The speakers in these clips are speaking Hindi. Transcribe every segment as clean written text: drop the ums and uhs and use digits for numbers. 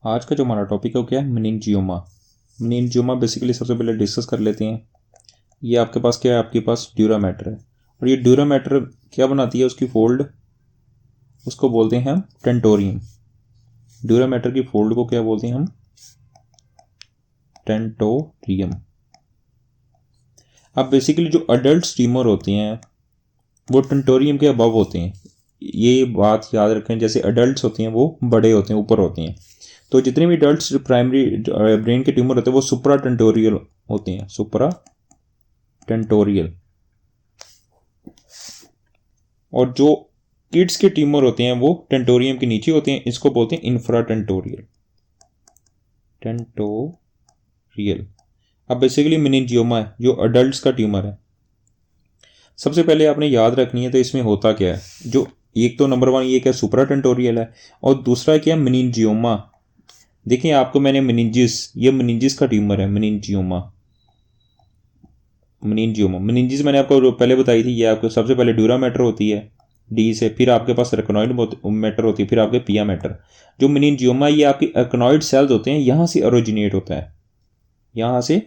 आज का जो हमारा टॉपिक है वो क्या है, मेनिंजियोमा। मेनिंजियोमा बेसिकली सबसे पहले डिस्कस कर लेते हैं। ये आपके पास क्या है, आपके पास ड्यूरा मैटर है, और ये ड्यूरा मैटर क्या बनाती है, उसकी फोल्ड, उसको बोलते हैं हम टेंटोरियम। ड्यूरा मैटर की फोल्ड को क्या बोलते हैं हम, टेंटोरियम। अब बेसिकली जो अडल्ट ट्यूमर होते हैं वो टेंटोरियम के अबव होते हैं। ये बात याद रखें, जैसे अडल्ट होते हैं वो बड़े होते हैं, ऊपर होते हैं। तो जितने भी अडल्ट प्राइमरी ब्रेन के ट्यूमर होते हैं वो सुप्रा टेंटोरियल होते हैं, सुप्रा टेंटोरियल। और जो किड्स के ट्यूमर होते हैं वो टेंटोरियम के नीचे होते हैं, इसको बोलते हैं इंफ्रा टेंटोरियल, टेंटोरियल। अब बेसिकली मेनिंजियोमा है जो अडल्ट्स का ट्यूमर है। सबसे पहले आपने याद रखनी है तो इसमें होता क्या है, जो एक तो नंबर वन ये क्या सुप्रा टेंटोरियल है, और दूसरा क्या है मेनिंजियोमा। देखिए आपको मैंने मेनिंजिस, ये मेनिंजिस का ट्यूमर है, मेनिंजियोमा। मेनिंजिस मैंने आपको पहले बताई थी, ये आपको सबसे पहले ड्यूरा मैटर होती है डी से, फिर आपके पास एर्कनॉइड मैटर होती है, फिर आपके पिया मैटर। जो मेनिंजियोमा ये आपके एर्कनॉइड सेल्स होते हैं, यहाँ से ओरिजिनेट होता है, यहाँ से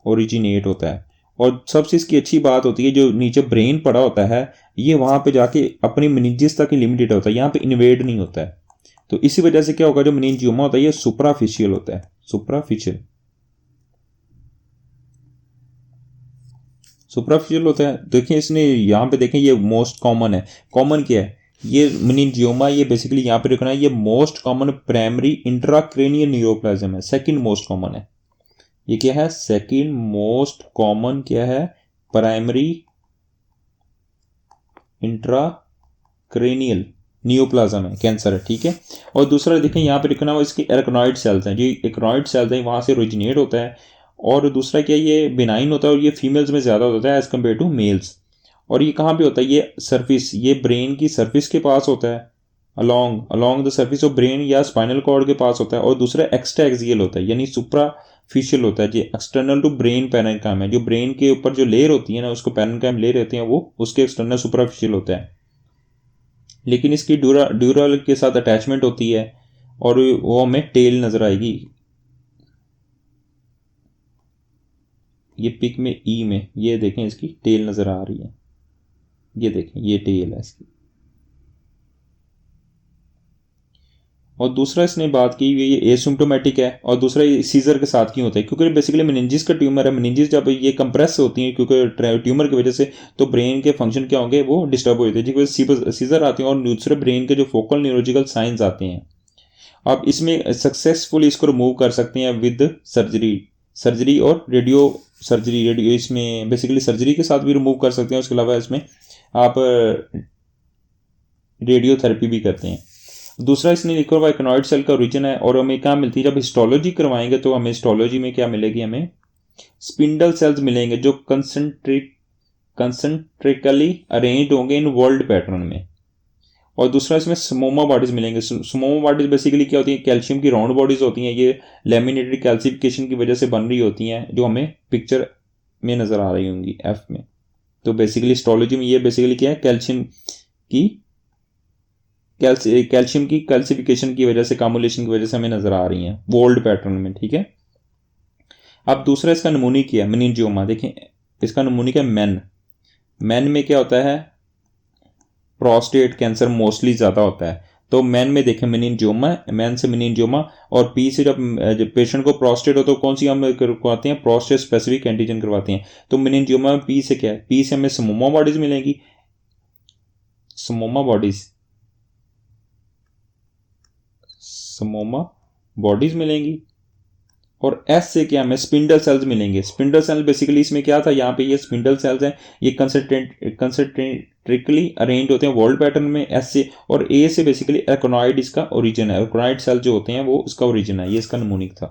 ओरिजिनेट होता है। और सबसे इसकी अच्छी बात होती है, जो नीचे ब्रेन पड़ा होता है ये वहाँ पे जाके अपनी मेनिंजिस तक ही लिमिटेड होता है, यहाँ पे इन्वेड नहीं होता है। तो इसी वजह से क्या होगा, जो मेनिंजियोमा होता है ये सुप्राफिशियल होता है, सुप्राफिशियल सुप्राफिशियल होता है। देखिए इसने यहाँ पे देखें ये मोस्ट कॉमन है। कॉमन क्या है, ये मेनिंजियोमा, ये बेसिकली यहाँ पे रखना है, ये most common primary intracranial neuroplasm है, सेकंड मोस्ट कॉमन है। ये क्या है, सेकंड मोस्ट कॉमन क्या है, प्राइमरी इंट्राक्रेनियल न्यूरोप्लाज्म है, कैंसर है, ठीक है। और दूसरा देखें यहाँ पे लिखना हुआ इसके एर्कनॉइड सेल्स हैं, जो एर्कनॉइड सेल्स हैं वहाँ से ओरिजिनेट होता है। और दूसरा क्या, ये बिनाइन होता है और ये फीमेल्स में ज़्यादा होता है एज़ कम्पेयर टू मेल्स। और ये कहाँ पे होता है, ये सरफेस, ये ब्रेन की सरफेस के पास होता है, along along the surface of brain या स्पाइनल कॉर्ड के पास होता है। और दूसरा एक्स्ट्रा एक्सियल होता है, यानी सुप्राफिशियल होता है, जो एक्सटर्नल टू ब्रेन पैरेन्काइम है। जो ब्रेन के ऊपर जो लेयर होती है ना, उसको पैरेन्काइम लेयर रहते हैं, वो उसके एक्सटर्नल सुप्राफिशियल होता है। लेकिन इसकी ड्यूरल के साथ अटैचमेंट होती है, और वो हमें टेल नज़र आएगी, ये पिक में ई में, ये देखें इसकी टेल नज़र आ रही है, ये देखें ये टेल है इसकी। और दूसरा इसने बात की ये एसिम्प्टोमेटिक है, और दूसरा ये सीजर के साथ क्यों होता है, क्योंकि बेसिकली मेनिंजिस का ट्यूमर है। मेनिंजिस जब ये कंप्रेस होती है क्योंकि ट्यूमर की वजह से, तो ब्रेन के फंक्शन क्या होंगे, वो डिस्टर्ब हो जाते हैं, जिसकी वजह से सीजर आते हैं और दूसरे ब्रेन के जो फोकल न्यूरोलॉजिकल साइंस आते हैं। आप इसमें सक्सेसफुली इसको रिमूव कर सकते हैं विद सर्जरी और रेडियो सर्जरी। रेडियो इसमें बेसिकली सर्जरी के साथ भी रिमूव कर सकते हैं, उसके अलावा इसमें आप रेडियोथेरेपी भी करते हैं। दूसरा इसने लिखा हुआ एर्कनॉइड सेल का ओरिजिन है, और हमें क्या मिलती है, जब हिस्टोलॉजी करवाएंगे तो हमें हिस्टोलॉजी में क्या मिलेगी, हमें स्पिंडल सेल्स मिलेंगे जो कंसेंट्रिकली अरेंज्ड होंगे इन वर्ल्ड पैटर्न में। और दूसरा इसमें स्मोमा बॉडीज मिलेंगे। स्मोमा बॉडीज बेसिकली क्या होती है, कैल्शियम की राउंड बॉडीज होती हैं, ये लैमिनेटेड कैल्सिफिकेशन की वजह से बन रही होती हैं, जो हमें पिक्चर में नज़र आ रही होंगी एफ में। तो बेसिकली हिस्टोलॉजी में ये बेसिकली क्या है, कैल्शियम की कैल्सिफिकेशन की वजह से, कामुलेशन की वजह से हमें नज़र आ रही हैं वोल्ड पैटर्न में, ठीक है। अब दूसरा इसका नमूनिक है मेनिंजियोमा। देखें इसका नमूनिक है मैन में क्या होता है, प्रोस्टेट कैंसर मोस्टली ज़्यादा होता है। तो मैन में देखें मेनिंजियोमा, मैन से मेनिंजियोमा। और पी से जब पेशेंट को प्रोस्टेट हो तो कौन सी हम करवाते हैं, प्रोस्टेट स्पेसिफिक एंटीजन करवाते हैं। तो मेनिंजियोमा में पी से क्या है, पी से हमें स्मोमा बॉडीज मिलेंगी, स्मोमा बॉडीज मिलेंगी। और एस से क्या हमें स्पिंडल सेल्स मिलेंगे। स्पिंडल सेल बेसिकली इसमें क्या था, यहाँ पे ये स्पिंडल सेल्स हैं, ये कंसेंट्रिकली अरेंज होते हैं वर्ल्ड पैटर्न में एस से। और ए से बेसिकली एर्कनॉइड इसका ओरिजिन है, एर्कनॉइड सेल जो होते हैं वो इसका ओरिजिन है, ये इसका नमूनिक था।